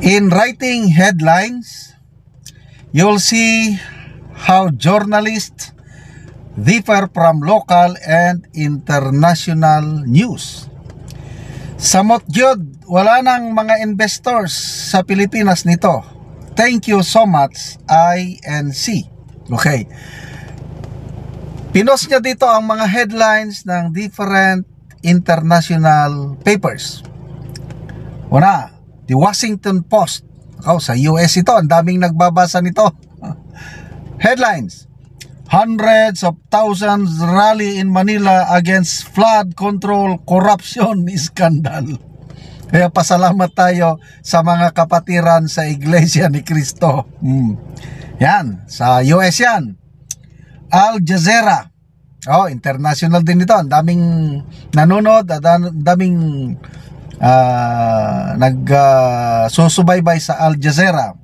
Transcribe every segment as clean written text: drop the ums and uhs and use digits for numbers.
In writing headlines, you'll see how journalists differ from local and international news. Samot jud, wala nang mga investors sa Pilipinas nito. Thank you so much, INC. Okay. Pinost niya dito ang mga headlines ng different international papers. Una, The Washington Post. Sa US ito, ang daming nagbabasa nito. Headlines: Hundreds of thousands rally in Manila against flood control corruption scandal. Kaya pasalamat tayo sa mga kapatiran sa Iglesia ni Cristo. Yan, sa US yan. Al Jazeera. International din ito. Ang daming nanonood, ang daming nagsusubaybay sa Al Jazeera.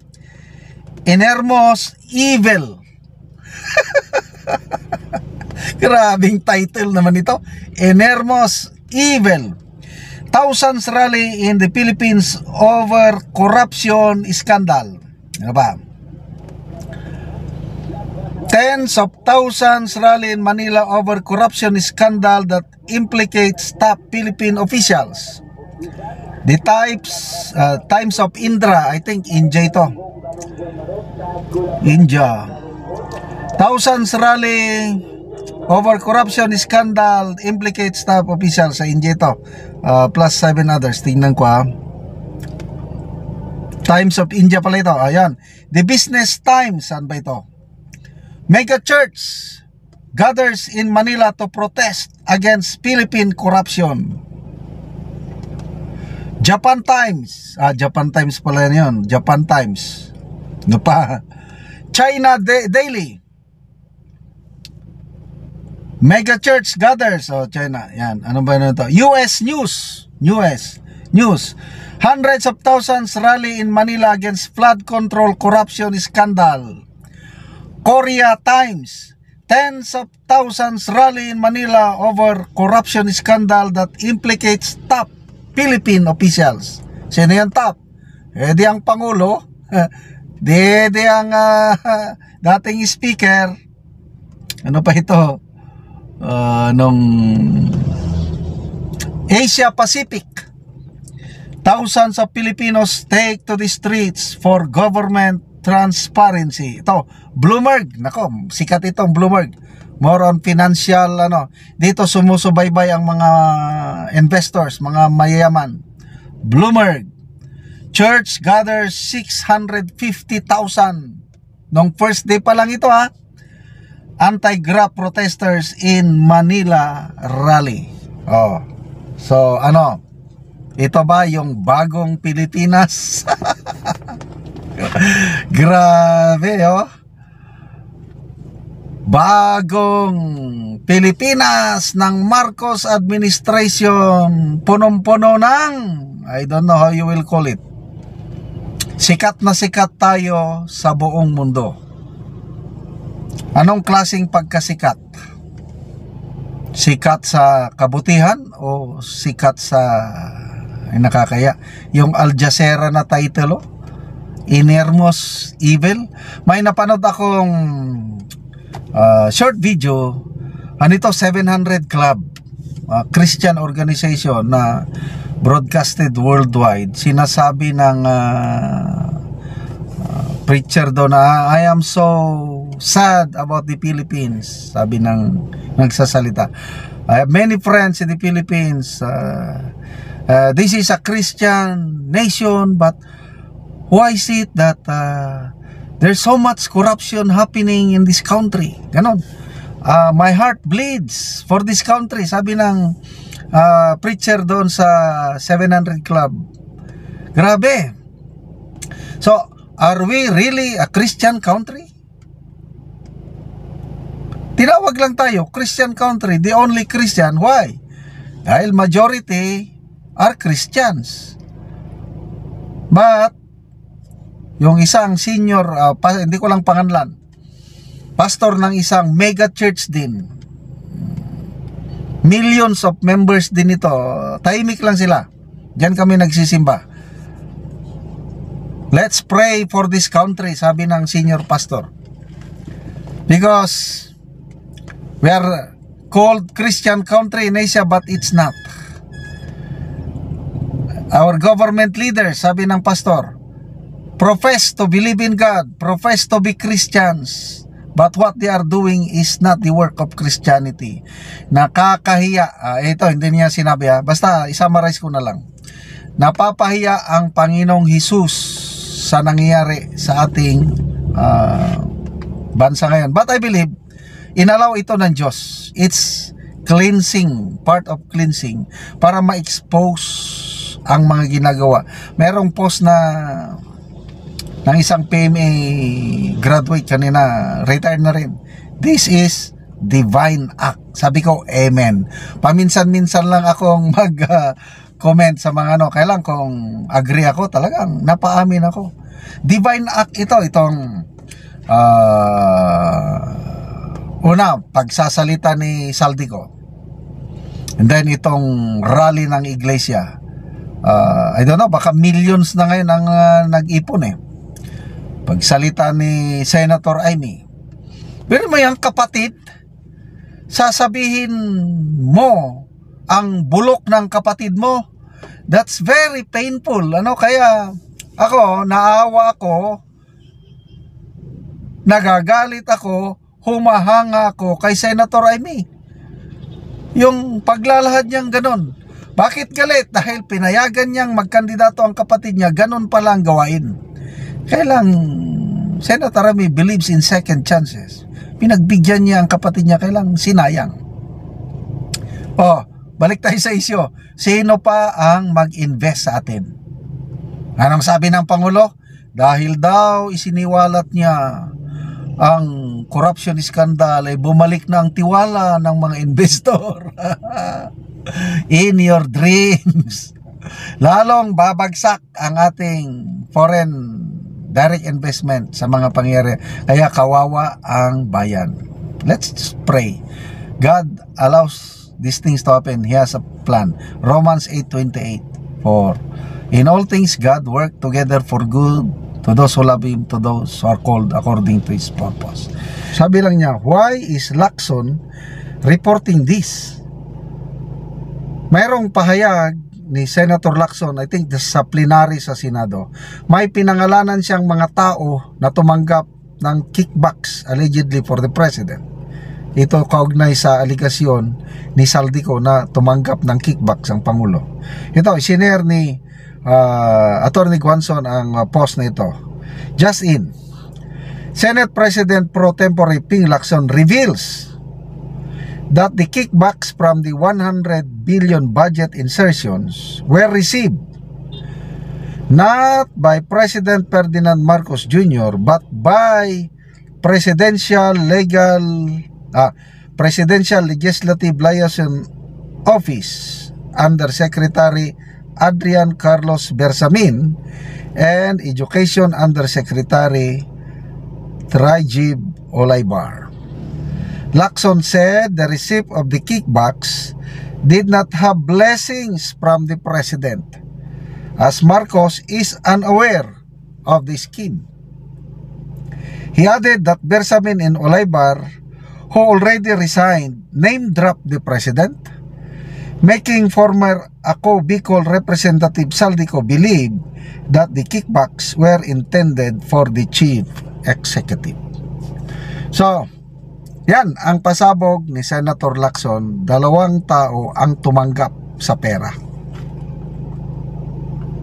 Inermos Evil. Grabing title naman ito. Inermos Evil. Thousands rally in the Philippines over corruption scandal. Ano ba? Tens of thousands rally in Manila over corruption scandal that implicates top Philippine officials. The Times of Indra, I think India ito. India. Thousands rally over corruption scandal implicates top officials sa India ito. Plus 7 others. Tingnan ko Times of India pala ito. Ayan. The Business Times. Saan ba ito? Mega church gathers in Manila to protest against Philippine corruption. Japan Times. Japan Times pala yun. Japan Times. Ano pa? China Daily. Mega church gathers. China. Yan. Ano ba yun ito? US News. News. Hundreds of thousands rally in Manila against flood control corruption scandal. Korea Times. Tens of thousands rally in Manila over corruption scandal that implicates top Philippine officials. Sino yung top? Di ang Pangulo. Di ang dating speaker. Ano pa ito? Nung Asia Pacific. Thousands of Filipinos take to the streets for government transparency. Ito, Bloomberg. Nako, sikat itong Bloomberg. More on financial, dito sumusubaybay ang mga investors, mga mayayaman. Bloomberg. Church gathers 650,000. Nung first day pa lang ito, Anti-graft protesters in Manila rally. So, ito ba yung bagong Pilipinas? Grabe, Bagong Pilipinas ng Marcos administration, punong-puno ng, I don't know how you will call it. Sikat na sikat tayo sa buong mundo. Anong klaseng pagkasikat? Sikat sa kabutihan o sikat sa nakakaya? Yung Al Jazeera na title, Inermos Evil. May napanood akong short video. Anito 700 Club, Christian organization na broadcasted worldwide. Sinasabi ng preacher doon na I am so sad about the Philippines. Sabi ng nagsasalita, I have many friends in the Philippines. This is a Christian nation, but why is it that there's so much corruption happening in this country? Ganon. My heart bleeds for this country. Sabi ng preacher doon sa 700 Club. Grabe. So, are we really a Christian country? Tinawag lang tayo Christian country, the only Christian. Why? Dahil majority are Christians. But yung isang senior, hindi ko lang pangalan, pastor ng isang mega church din, millions of members din ito, tahimik lang sila, diyan kami nagsisimba. Let's pray for this country, sabi ng senior pastor. Because we are called Christian country in Asia, but it's not. Our government leaders, sabi ng pastor, profess to believe in God, profess to be Christians, but what they are doing is not the work of Christianity. Nakakahiya. Ito, hindi niya sinabi basta isummarize ko na lang. Napapahiya ang Panginoong Hesus sa nangyayari sa ating bansa ngayon. But I believe, inalaw ito ng Diyos. It's cleansing, part of cleansing, para ma-expose ang mga ginagawa. Merong post na ng isang PMA graduate kanina, retired na rin. This is divine act. Sabi ko, amen. Paminsan-minsan lang akong mag-comment sa mga kailan kung agree ako, talagang napaamin ako. Divine act ito, itong una, pagsasalita ni Saldico. And then itong rally ng iglesia. I don't know, baka millions na ngayon ang nag-ipon Pagsalita ni Senator Amy. Pero may ang kapatid, sasabihin mo ang bulok ng kapatid mo. That's very painful. Kaya ako, naawa ako, nagagalit ako, humahanga ako kay Senator Amy. Yung paglalahad niyang ganun. Bakit galit? Dahil pinayagan niyang magkandidato ang kapatid niya, ganun pala ang gawain. Kailang Senator Amy believes in second chances. Pinagbigyan niya ang kapatid niya, kailang sinayang. Balik tayo sa isyo. Sino pa ang mag-invest sa atin? Anong sabi ng Pangulo? Dahil daw isiniwalat niya ang corruption scandal, ay bumalik na ang tiwala ng mga investor. In your dreams. Lalong babagsak ang ating foreign direct investment sa mga pangyayari. Kaya kawawa ang bayan. Let's pray. God allows these things to happen. He has a plan. Romans 8:28. For in all things God work together for good to those who love Him, to those who are called according to His purpose. Sabi lang niya, why is Lacson reporting this? Mayroong pahayag ni Senator Lacson, I think sa plenary sa Senado, may pinangalanan siyang mga tao na tumanggap ng kickbacks allegedly for the President. Ito kaugnay sa aligasyon ni Saldico na tumanggap ng kickbacks ang Pangulo. Ito, isinare ni Attorney Guanzon ang post na ito. Just in, Senate President Pro Tempore Ping Lacson reveals that the kickbacks from the 100 billion budget insertions were received not by President Ferdinand Marcos Jr. but by Presidential Legislative Liaison Office under Secretary Adrian Carlos Bersamin and Education Undersecretary Trajib Olaybar. Lacson said the receipt of the kickbacks did not have blessings from the President, as Marcos is unaware of the scheme. He added that Bersamin and Olaybar, who already resigned, name-dropped the President, making former Ako Bicol Representative Saldico believe that the kickbacks were intended for the Chief Executive. So, yan ang pasabog ni Senator Lacson. Dalawang tao ang tumanggap sa pera.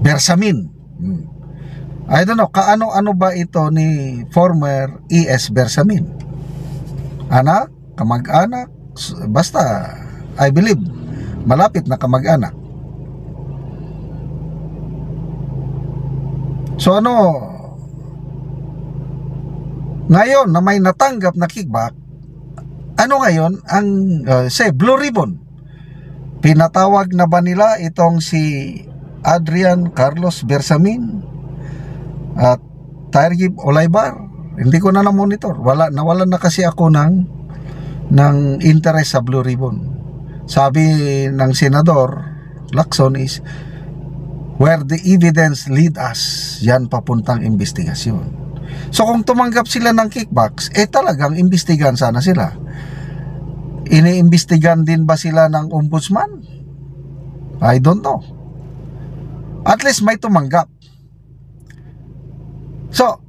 Bersamin. I don't know, kaano-ano ba ito ni former ES Bersamin? Anak? Kamag-anak? Basta, I believe, malapit na kamag-anak. So ngayon na may natanggap na kickback, ngayon ang Blue Ribbon? Pinatawag na ba nila itong si Adrian Carlos Bersamin at Trajib Olaybar? Hindi ko na na-monitor. Nawalan na kasi ako ng interest sa Blue Ribbon. Sabi ng Senador Lacson is, where the evidence lead us, yan papuntang investigasyon. So kung tumanggap sila ng kickbacks, talagang imbestigahan sana sila. Iniimbestigahan din ba sila ng ombudsman? I don't know. At least may tumanggap. So,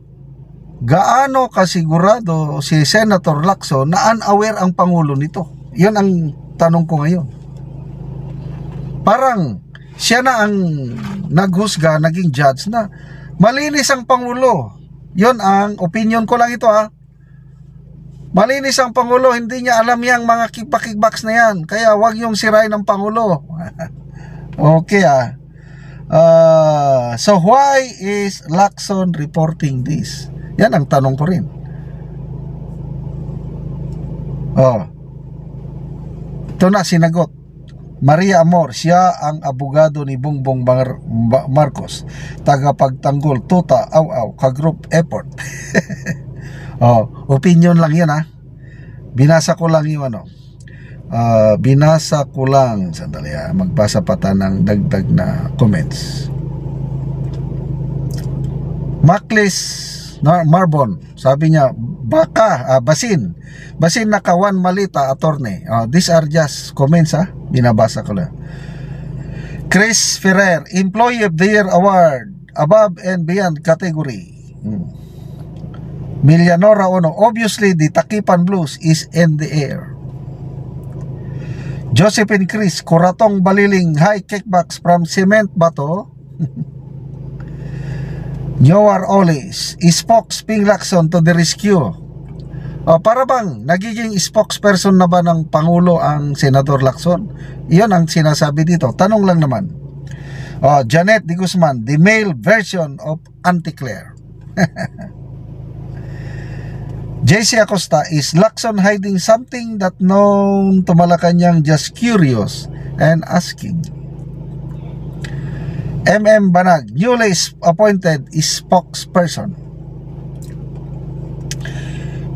gaano kasigurado si Senator Lacson na unaware ang Pangulo nito? Yun ang tanong ko ngayon. Parang siya na ang naghusga, naging judge na malinis ang Pangulo. Yun ang opinion ko lang ito Malinis ang Pangulo, hindi niya alam yang mga kickbacks na yan. Kaya wag yung sirain ng Pangulo. Okay so why is Lacson reporting this? Yan ang tanong ko rin. Ito na sinagot. Maria Amor, siya ang abogado ni Bongbong Marcos, tagapagtanggol tuta aw ka-group effort. Opinion lang yan binasa ko lang yung binasa ko lang, sandali magbasa pa tayo ng dagdag na comments. Maclis Marbon, sabi niya baka basin nakawan malita attorney. These are just comments binabasa ko lang. Chris Ferrer, Employee of the Year Award, above and beyond category. Milianora Ono, obviously the Takipan Blues is in the air. Josephine Chris, Kuratong Baliling, high kickbacks from Cement Bato. Nyoar Olis, spokes Ping Lacson to the rescue. Para bang nagiging spokesperson na ba ng Pangulo ang Senador Lacson? Iyon ang sinasabi dito. Tanong lang naman. Janet de Guzman, the male version of Auntie Claire. JC Acosta, is Lacson hiding something that known to Malacanang, just curious and asking? MM Banag, newly appointed spokesperson.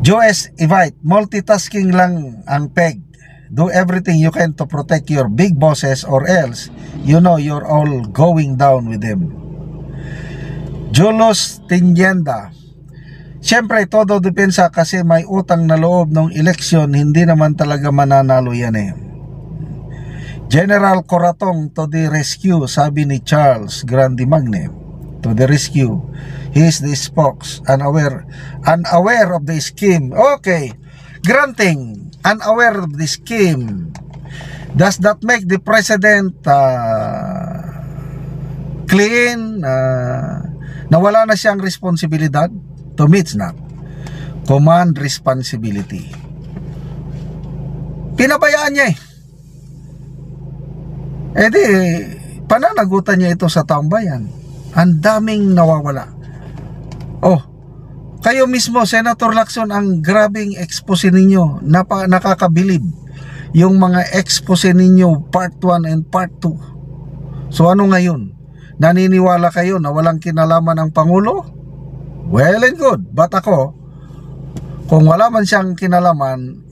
Joes Evite, multitasking lang ang peg. Do everything you can to protect your big bosses or else you know you're all going down with them. Julos Tinyenda, siyempre todo depensa kasi may utang na loob ng eleksyon, hindi naman talaga mananalo yan General Coratong to the rescue, sabi ni Charles Grandi Magne. To the rescue, he is the spokes, unaware of the scheme. Okay, granting unaware of the scheme, does that make the president clean, na wala na siyang responsibilidad? To me, it's not. Command responsibility. Pinabayaan niya di pananagutan niya ito sa taong bayan. Ang daming nawawala. Kayo mismo, Senator Lacson, ang grabing expose ninyo. Nakakabilib yung mga expose ninyo part 1 and part 2. So ano ngayon? Naniniwala kayo na walang kinalaman ang Pangulo? Well and good. But ako, kung wala man siyang kinalaman,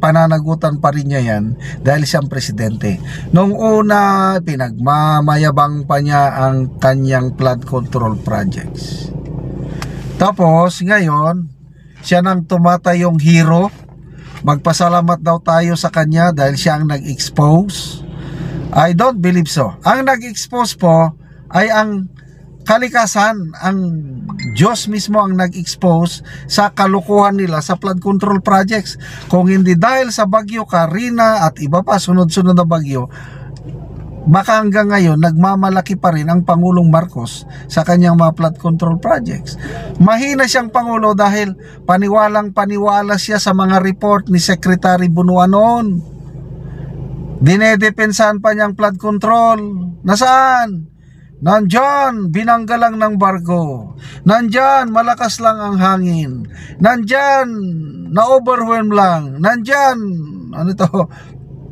pananagutan pa rin niya yan dahil siyang presidente. Noong una, pinagmamayabang pa niya ang kanyang flood control projects. Tapos, ngayon, siya nang tumatayong hero. Magpasalamat daw tayo sa kanya dahil siya ang nag-expose. I don't believe so. Ang nag-expose po ay ang kalikasan, ang Diyos mismo ang nag-expose sa kalukuhan nila sa flood control projects. Kung hindi dahil sa bagyo Karina at iba pa sunod-sunod na bagyo, baka hanggang ngayon nagmamalaki pa rin ang Pangulong Marcos sa kanyang mga flood control projects. Mahina siyang Pangulo dahil paniwalang-paniwala siya sa mga report ni Secretary Bunuan noon. Dinedepensahan pa niyang flood control. Nasaan? Nandyan, binangga lang ng barko. Nandyan, malakas lang ang hangin. Nandyan, na-overwhelm lang. Nandyan,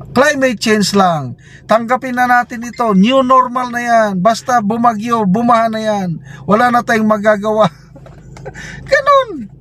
climate change lang. Tanggapin na natin ito. New normal na yan. Basta bumagyo, bumaha na yan. Wala na tayong magagawa. Ganun.